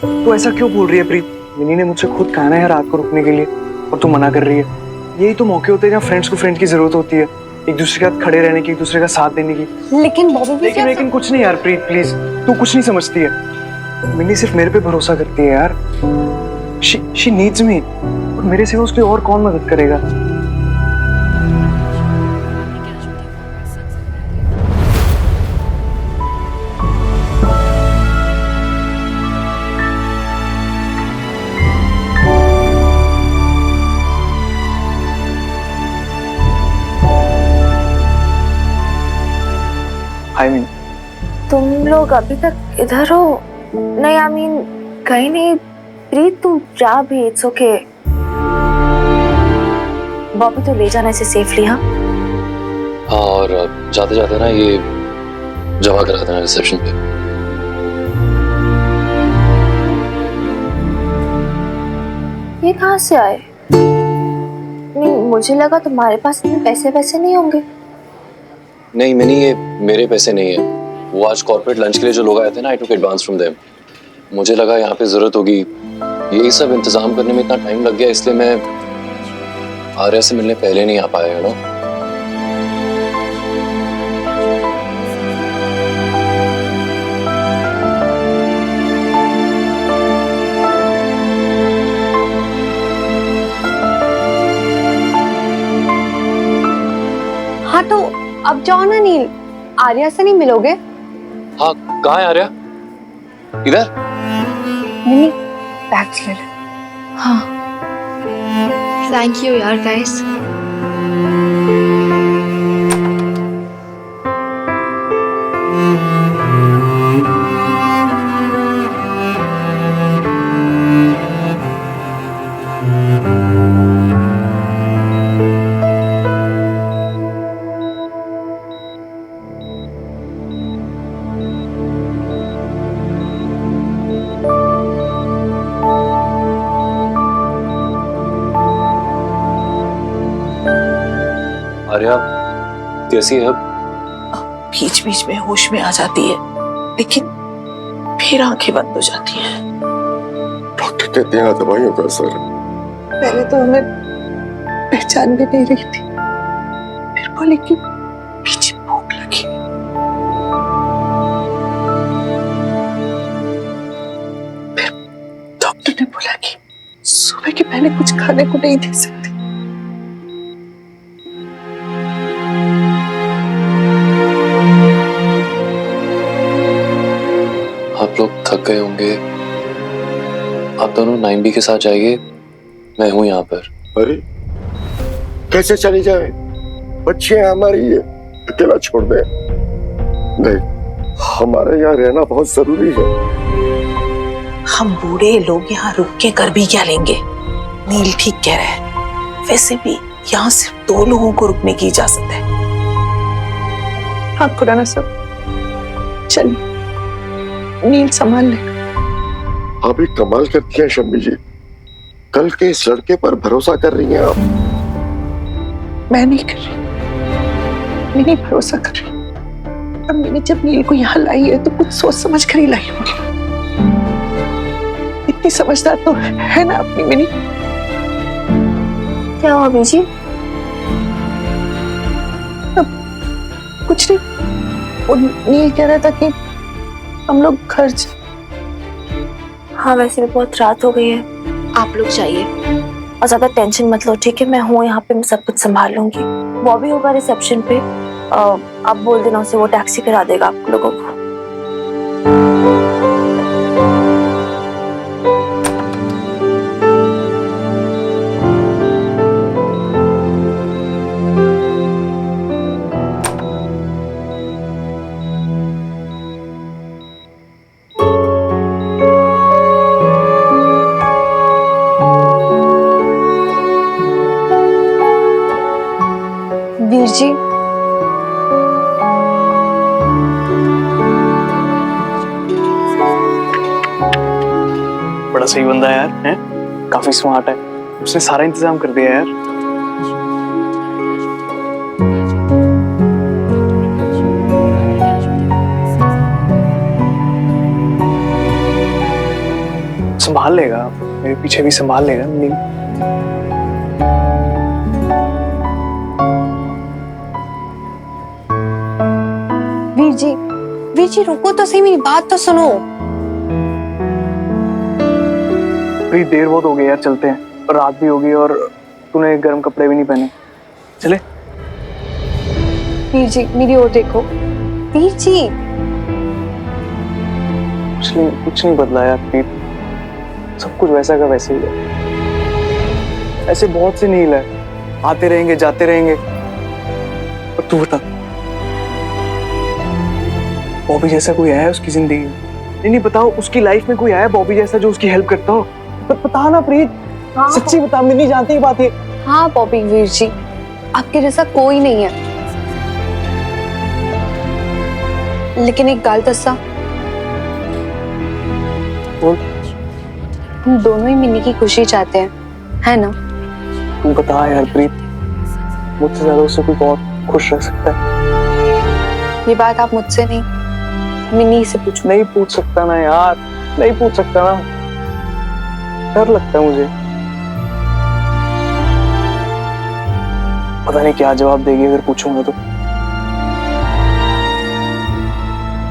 तू ऐसा क्यों बोल रही है प्रीत? मिनी ने मुझसे खुद कहा ना यार रात को रुकने के लिए, और तू मना कर रही है। यही तो मौके होते हैं जहाँ फ्रेंड्स को फ्रेंड की जरूरत होती है, एक दूसरे के साथ खड़े रहने की, एक दूसरे का साथ देने की। लेकिन बॉबी भी लेकिन कुछ नहीं यार प्रीत, प्लीज तू कुछ नहीं समझती है। मिनी सिर्फ मेरे पे भरोसा करती है यार। शी नीड्स मी, और मेरे सिवा उसकी और कौन मदद करेगा? हाय मिनी। तुम लोग अभी तक इधर हो? नहीं आई मीन कहीं नहीं। प्रीत तुम जा भी, इट्स ओके। बॉबी तो ले जाना इसे सेफली। हाँ और जाते जाते ना ये जमा करा देना रिसेप्शन पे। ये कहाँ से आए? नहीं मुझे लगा तुम्हारे पास इतने पैसे नहीं होंगे। नहीं मिनी, ये मेरे पैसे नहीं है। वो आज कॉर्पोरेट लंच के लिए जो लोग आए थे ना, आई टुक एडवांस फ्रॉम देम। मुझे लगा यहाँ पे जरूरत होगी, यही सब इंतजाम करने में इतना टाइम लग गया, इसलिए मैं आर्या से मिलने पहले नहीं आ पाया ना। हाँ तो अब जाओ ना नील, आर्या से नहीं मिलोगे? हाँ कहाँ है आर्या? इधर? मिनी बैग्स ले ले। हाँ थैंक यू यार गाइस। आर्या कैसी है अब? बीच बीच में होश में आ जाती है, लेकिन फिर आंखें बंद हो जाती हैं। डॉक्टर कहते हैं दवाइयों का असर। पहले तो हमें पहचान भी नहीं रही थी, फिर बोले कि पीछे भूख लगी। फिर डॉक्टर ने बोला कि सुबह के पहले कुछ खाने को नहीं दे सकते। आप लोग थक गए होंगे, आप दोनों 9B के साथ जाइए, मैं हूं यहाँ पर। अरे कैसे चली जाए? बच्चे हमारी है, अकेला छोड़ दे? नहीं, हमारे यहाँ रहना बहुत जरूरी है। हम बूढ़े लोग यहाँ रुक के कर भी क्या लेंगे? नील ठीक कह रहा है, वैसे भी यहाँ सिर्फ 2 लोगों को रुकने की इजाजत है। हाँ खुराना सब चलिए, नील संभाल ले। आप एक कमाल करती हैं शम्मी जी, कल के इस लड़के पर भरोसा कर रही हैं आप। मैं नहीं कर रही, मैं नहीं भरोसा कर रही। अब मैंने जब नील को यहाँ लाई है तो कुछ सोच समझ कर ही लाई होगी। इतनी समझदार तो है ना अपनी मिनी। क्या हुआ बीजी? कुछ नहीं, वो नील कह रहा था कि हम लोग घर हाँ वैसे भी बहुत रात हो गई है, आप लोग जाइए और ज्यादा टेंशन मत लो, ठीक है? मैं हूँ यहाँ पे, मैं सब कुछ संभाल लूंगी। बॉबी होगा रिसेप्शन पे, आप बोल देना उसे, वो टैक्सी करा देगा आप लोगों को। वीर जी बड़ा सही बंदा है यार, है काफी स्मार्ट है, उसने सारा इंतजाम कर दिया यार। संभाल लेगा, मेरे पीछे भी संभाल लेगा। नील वीर जी रुको तो सही, मेरी बात तो सुनो। प्रीत देर बहुत हो गई यार, चलते हैं। रात भी होगी और तूने गर्म कपड़े भी नहीं पहने। चले। वीर जी मेरी ओर देखो। वीर जी कुछ नहीं बदला यार प्रीत, सब कुछ वैसा का वैसे ही है। ऐसे बहुत से नील है, आते रहेंगे जाते रहेंगे। और तू बता, बॉबी जैसा कोई आया है उसकी जिंदगी में? नहीं बताओ, उसकी लाइफ में कोई आया बॉबी जैसा जो उसकी हेल्प करता हो? बता ना प्रीत, सच्ची बता, मैं नहीं जानती ये बात ये। हाँ बॉबी वीर जी, आपके जैसा कोई नहीं है। लेकिन एक गल दसा, हम दोनों ही मिन्नी की खुशी चाहते हैं, है ना? तू बता यार प्रीत, मुझसे ज्यादा उससे कोई बहुत खुश रह सकता है? ये बात आप मुझसे नहीं, मिन्नी से पूछो। नहीं पूछ सकता ना यार, नहीं पूछ सकता ना, डर लगता है मुझे। पता नहीं क्या जवाब देगी अगर पूछूंगा तो।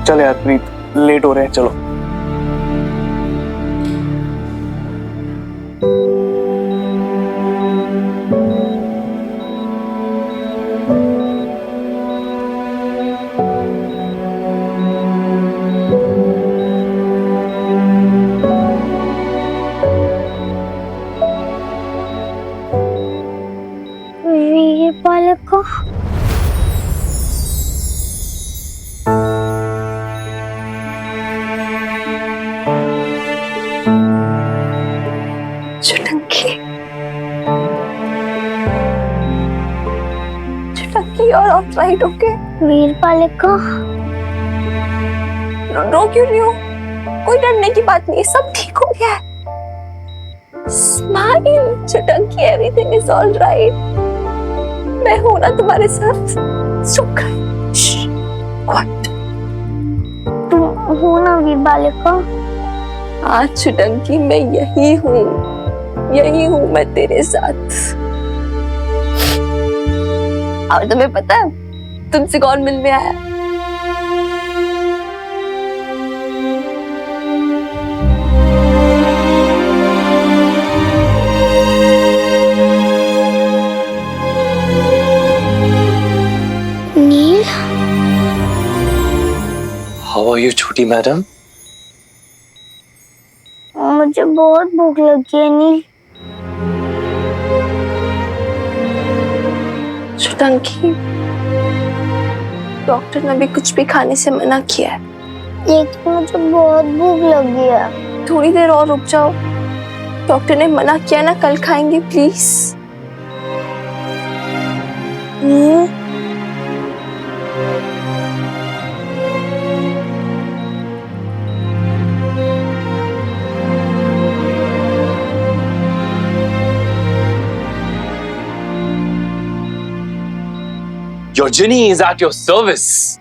चल यार प्रीत, लेट हो रहे हैं, चलो। वीरपाल को चुटकी और ऑफराइट होके वीरपाल को रो क्यों रही हो? कोई डरने की बात नहीं है, सब ठीक हो गया है। स्माइल चुटकी, एवरीथिंग इज ऑल राइट। मैं हूं ना तुम्हारे साथ। चुप कर। तुम हो ना वीरपाल को? हाँ चुटकी, मैं यही हूँ मैं तेरे साथ। और तुम्हें पता है तुमसे कौन मिलने आया? नील, हाउ आर यू छोटी मैडम? मुझे बहुत भूख लगी है नील। चुटकी, डॉक्टर ने भी कुछ भी खाने से मना किया है। लेकिन मुझे बहुत भूख लगी है। थोड़ी देर और रुक जाओ, डॉक्टर ने मना किया ना, कल खाएंगे please. Your genie is at your service.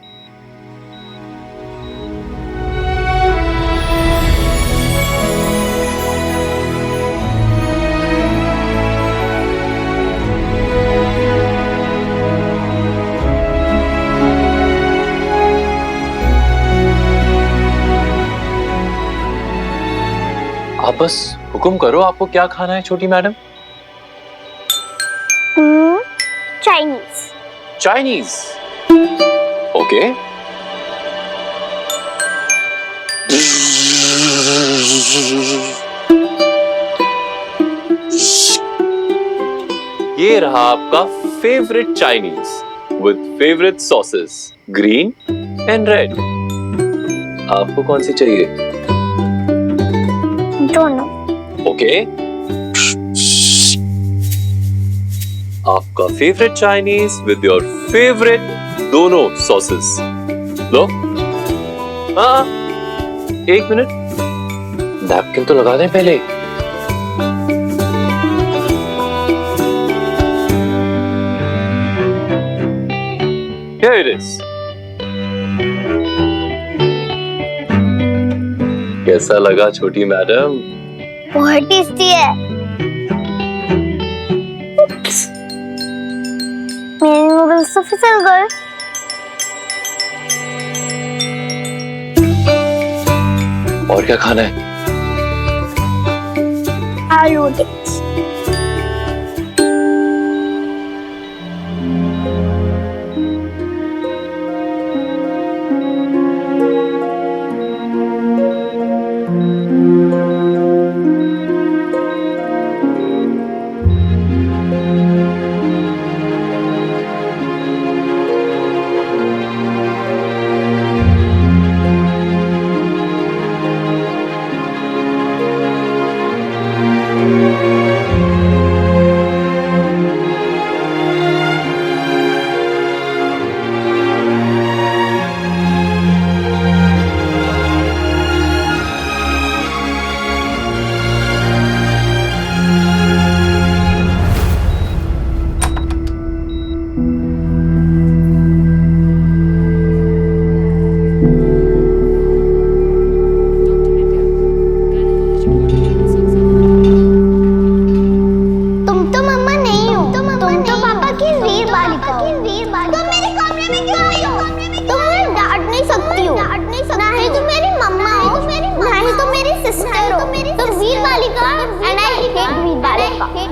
आप बस हुक्म करो, आपको क्या खाना है छोटी मैडम? चाइनीज। Chinese, okay. ये रहा आपका favourite Chinese with favourite sauces, green and red. आपको कौन सी चाहिए? दोनों। ओके। आपका favourite Chinese with your favourite दोनों सॉसेस। लो। हाँ, एक मिनट, नैपकिन तो लगा दें पहले। Here it is. कैसा लगा छोटी मैडम? बहुत टेस्टी है। मेरे नूडल्स तो फिसल गए। और क्या खाना है? आलू टिक्स।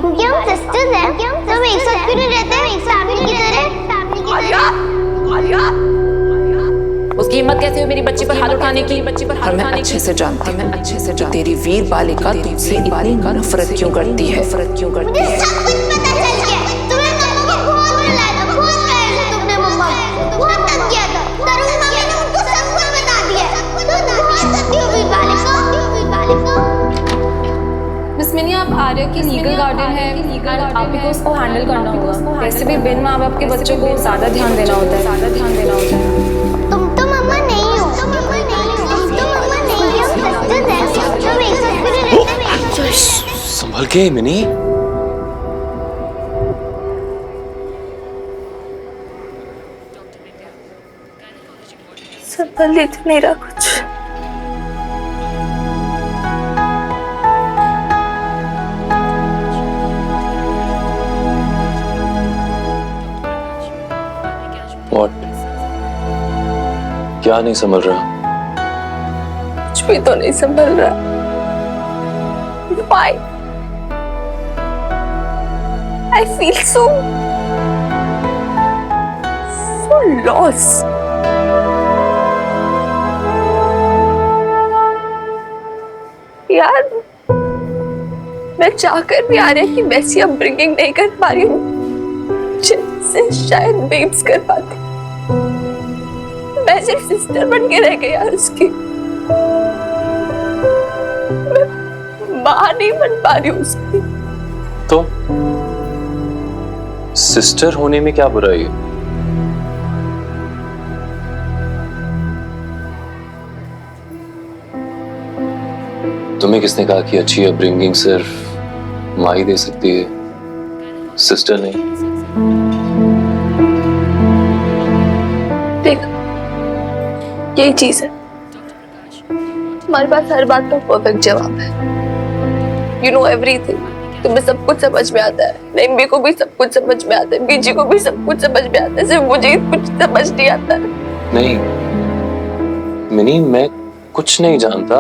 क्योंकि हम सिस्टर्स हैं, तो हम एक साथ क्यों नहीं रहते हैं, एक फैमिली की तरह। उसकी हिम्मत कैसे हुई मेरी बच्ची पर हाथ उठाने की? और मैं अच्छे से जानती हूँ तेरी वीर बालिका तुझसे इतनी नफरत क्यों करती है। मुझे सब कुछ पता चल गया। तुम्हें मम्मा को बहुत रुलाया था, बहुत प्यार से तुमने मम्मा को बहुत तंग किया था। तरुण मम्मी ने उनको सब कुछ बता दिया। तुम बहुत सती हो वीर बालिका। मिस मिनी, आप आर्या की लीगल गार्डियन है, आप ही को उसको हैंडल करना होगा। वैसे भी बिन माँ बाप के बच्चों को ज़्यादा ध्यान देना होता है। तुम तो मम्मा नहीं हो। तुम तो मम्मा नहीं हो। सिस्टर्स हैं, तुम एक साथ क्यों नहीं रहते हैं। संभल के मिनी। संभल तो नहीं रहा कुछ। What? क्या नहीं संभल रहा? कुछ भी तो नहीं संभल रहा। Why? I feel so lost. यार, मैं चाहकर भी आ रही कि वैसी अपब्रिंगिंग नहीं कर पा रही हूँ जिनसे शायद बेब्स कर पाती। मैं सिर्फ सिस्टर बन के रह गई यार उसकी। मैं माँ नहीं बन पा रही हूँ उसकी। तो सिस्टर होने में क्या बुराई है? तुम्हें किसने कहा कि अच्छी अपब्रिंगिंग सिर्फ माँ ही दे सकती है, सिस्टर नहीं? देख, यही चीज है, हमारे पास हर बात का परफेक्ट जवाब है। You know everything. तुम्हें सब कुछ समझ में आता है, निम्बी को भी सब कुछ समझ में आता है, बीजी को भी सब कुछ समझ में आता है, सिर्फ मुझे कुछ समझ नहीं आता है। नहीं मिनी, मैं कुछ नहीं जानता।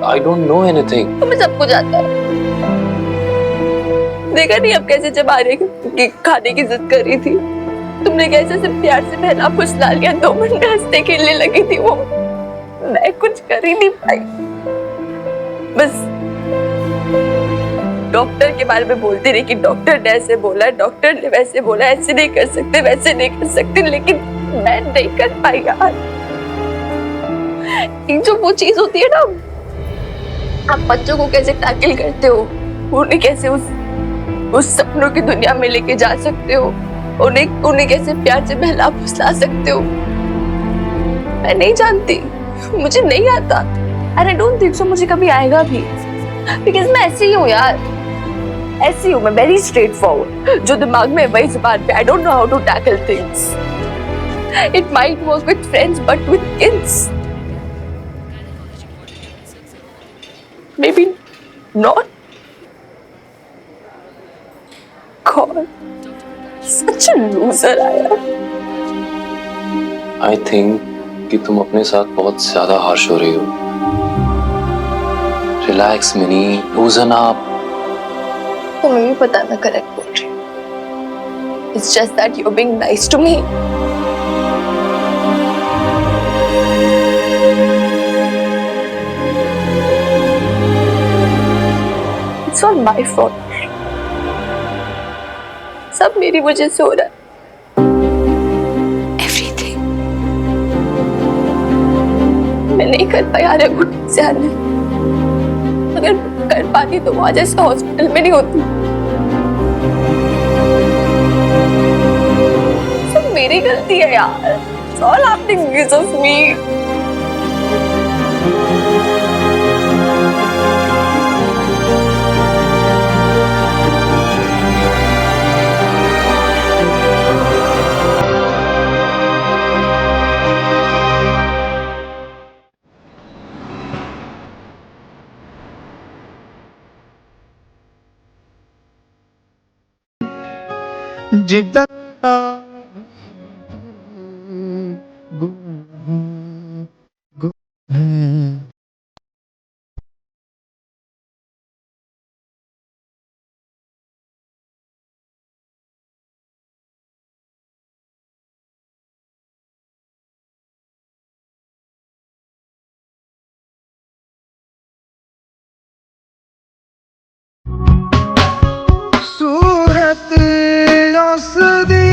I don't know anything. तुम्हें सब कुछ आता है। देखा नहीं अब कैसे जब आर्या की खाने की जिद कर रही थी, तुमने कैसे सिर्फ प्यार से पहला फुसला लिया, 2 मिनट हंसने खेलने लगी थी वो। मैं कुछ कर ही नहीं पाई, बस डॉक्टर के बारे में बोलती रही कि डॉक्टर ने ऐसे बोला, डॉक्टर ने वैसे बोला, ऐसे नहीं कर सकते, वैसे नहीं कर सकते, लेकिन मैं नहीं कर पाई यार। जो वो चीज होती है ना, आप बच्चों को कैसे टैकल करते हो, उन्हें कैसे उस सपनों की दुनिया में लेके जा सकते हो, उन्हें कैसे प्यार से बहला फुसला सकते हो, मैं नहीं जानती, मुझे नहीं आता। And I don't think so मुझे कभी आएगा भी, because मैं ऐसी ही हूँ यार, ऐसी हूँ मैं, very straightforward, जो दिमाग में वही जुबान पे। I don't know how to tackle things. It might work with friends, but with kids, Not God, such a loser I am. I think कि तुम अपने साथ बहुत ज्यादा हार्श हो रही हो। Relax mini, लूजन up. तुम्हें भी पता मैं करेक्ट बोल रही हूँ। It's just that you're being nice to me. It's all my fault. सब मेरी वजह से हो रहा है। Everything. मैं नहीं कर पाया रे घुटने से आने। अगर कर पाती तो आज ऐसे हॉस्पिटल में नहीं होती। सब मेरी गलती है यार। It's all happening because of me. जिद्दत सूरत औसदी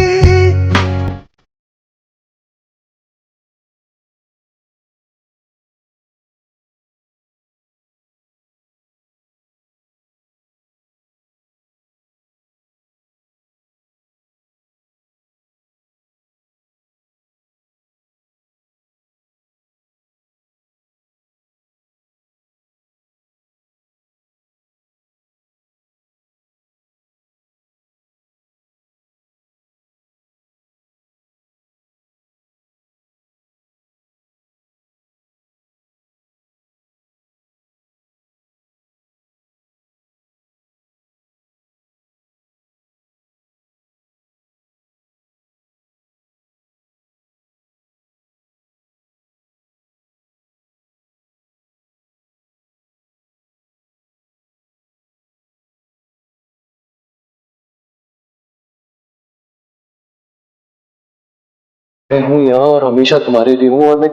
मैं हूँ यहाँ और हमेशा तुम्हारे लिए हूँ और मैं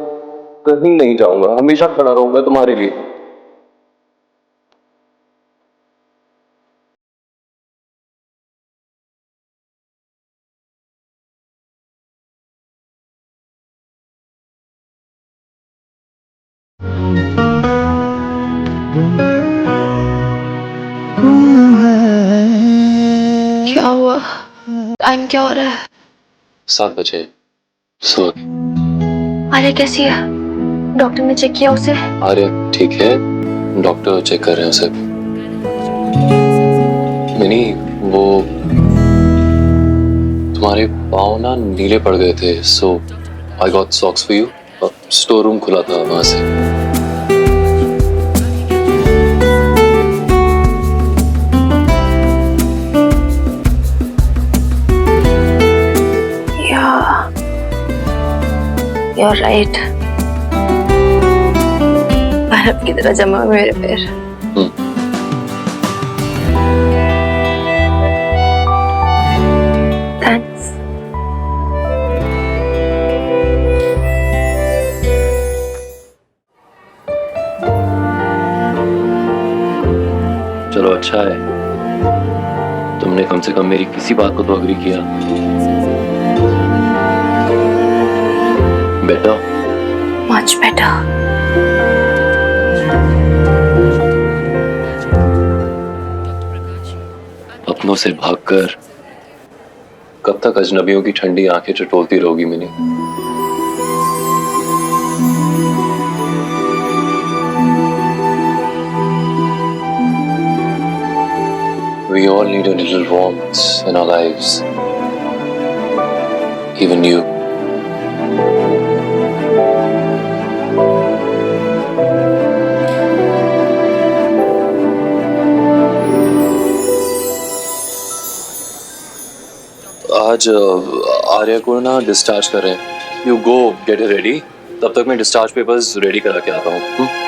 कहीं नहीं जाऊंगा, हमेशा खड़ा रहूंगा तुम्हारे लिए। क्या हुआ? टाइम क्या हो रहा है? 7 बजे सुबह। आर्या कैसी है? डॉक्टर ने चेक किया उसे? आर्या ठीक है, डॉक्टर चेक कर रहे हैं उसे। मिनी, वो तुम्हारे पाँव ना नीले पड़ गए थे, so I got socks for you. Store room खुला था वहां से। You're right. बर्फ की तरह जमा हुए मेरे पैर। Thanks. चलो अच्छा है, तुमने कम से कम मेरी किसी बात को तो अग्री किया। Better, Much better. अपनों से भागकर कब तक अजनबियों की ठंडी आंखें टटोलती रहोगी mini? We all need a little warmth in our lives. Even you. आज आर्या को ना डिस्चार्ज कर रहे हैं। You go get it ready, तब तक मैं डिस्चार्ज पेपर्स रेडी करा के आता हूँ।